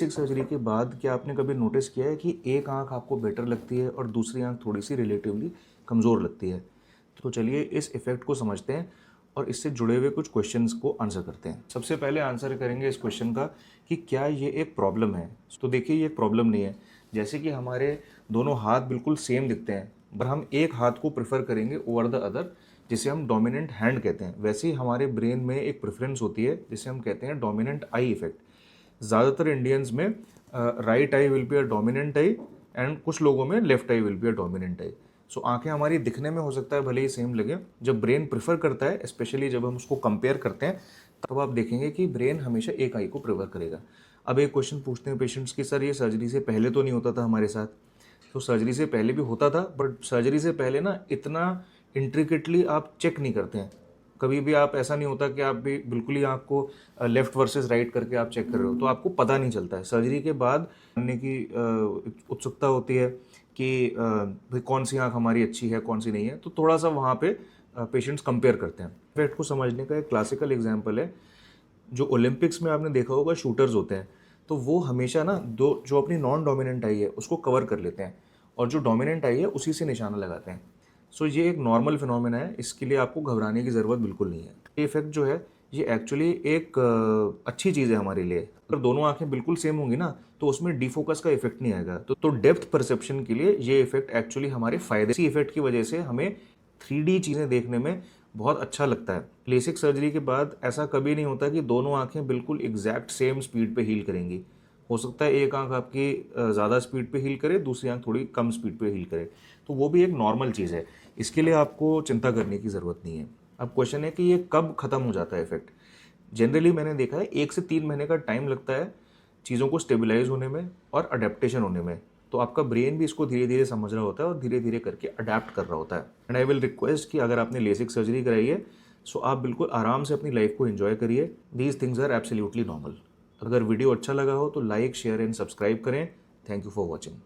Surgery के बाद क्या आपने कभी नोटिस किया है कि एक आंख आपको बेटर लगती है और दूसरी आंख थोड़ी सी रिलेटिवली कमज़ोर लगती है? तो चलिए इस इफ़ेक्ट को समझते हैं और इससे जुड़े हुए कुछ क्वेश्चंस को आंसर करते हैं। सबसे पहले आंसर करेंगे इस क्वेश्चन का कि क्या ये एक प्रॉब्लम है? तो देखिए ये एक प्रॉब्लम नहीं है। जैसे कि हमारे दोनों हाथ बिल्कुल सेम दिखते हैं, पर हम एक हाथ को प्रेफर करेंगे ओवर द अदर, जिसे हम डोमिनेंट हैंड कहते हैं। वैसे ही हमारे ब्रेन में एक प्रेफरेंस होती है जिसे हम कहते हैं डोमिनेंट आई इफेक्ट। ज़्यादातर इंडियंस में right eye will be a dominant eye and कुछ लोगों में left eye will be a dominant eye. So आंखें हमारी दिखने में हो सकता है भले ही सेम लगे, जब ब्रेन प्रेफर करता है, स्पेशली जब हम उसको कंपेयर करते हैं, तब आप देखेंगे कि ब्रेन हमेशा एक आई को प्रेफर करेगा। अब एक क्वेश्चन पूछते हैं पेशेंट्स की, सर ये सर्जरी से पहले तो नहीं होता था हमारे साथ? तो सर्जरी से पहले भी होता था, बट सर्जरी से पहले ना इतना इंट्रिकेटली आप चेक नहीं करते हैं। कभी भी आप ऐसा नहीं होता कि आप भी बिल्कुल ही आँख को लेफ्ट वर्सेस राइट करके आप चेक कर रहे हो, तो आपको पता नहीं चलता है। सर्जरी के बाद जानने की उत्सुकता होती है कि भाई कौन सी आँख हमारी अच्छी है, कौन सी नहीं है, तो थोड़ा सा वहाँ पे पेशेंट्स कंपेयर करते हैं। इफेक्ट को समझने का एक क्लासिकल एग्जाम्पल है, जो ओलंपिक्स में आपने देखा होगा शूटर्स होते हैं, तो वो हमेशा ना दो जो अपनी नॉन डोमिनेंट आई है उसको कवर कर लेते हैं और जो डोमिनेंट आई है उसी से निशाना लगाते हैं। सो ये एक नॉर्मल फिनोमेना है, इसके लिए आपको घबराने की ज़रूरत बिल्कुल नहीं है। ये इफेक्ट जो है ये एक्चुअली एक अच्छी चीज़ है हमारे लिए। अगर दोनों आंखें बिल्कुल सेम होंगी ना तो उसमें डिफोकस का इफेक्ट नहीं आएगा। तो डेप्थ परसेप्शन के लिए ये इफेक्ट एक्चुअली हमारे फायदे। इसी इफेक्ट की वजह से हमें 3D चीज़ें देखने में बहुत अच्छा लगता है। लेसिक सर्जरी के बाद ऐसा कभी नहीं होता कि दोनों आंखें बिल्कुल एग्जैक्ट सेम स्पीड पे हील करेंगी। हो सकता है एक आंख आपकी ज़्यादा स्पीड पे हील करे, दूसरी आंख थोड़ी कम स्पीड पे हील करे, तो वो भी एक नॉर्मल चीज़ है। इसके लिए आपको चिंता करने की ज़रूरत नहीं है। अब क्वेश्चन है कि ये कब ख़त्म हो जाता है इफेक्ट? जनरली मैंने देखा है 1 से 3 महीने का टाइम लगता है चीज़ों को स्टेबलाइज होने में और अडेप्टेशन होने में। तो आपका ब्रेन भी इसको धीरे धीरे समझ रहा होता है और धीरे धीरे करके अडेप्ट कर रहा होता है। एंड आई विल रिक्वेस्ट कि अगर आपने लेसिक सर्जरी कराई है, सो आप बिल्कुल आराम से अपनी लाइफ को एंजॉय करिए। These things are absolutely normal. अगर वीडियो अच्छा लगा हो तो लाइक, शेयर एंड सब्सक्राइब करें। Thank you for watching.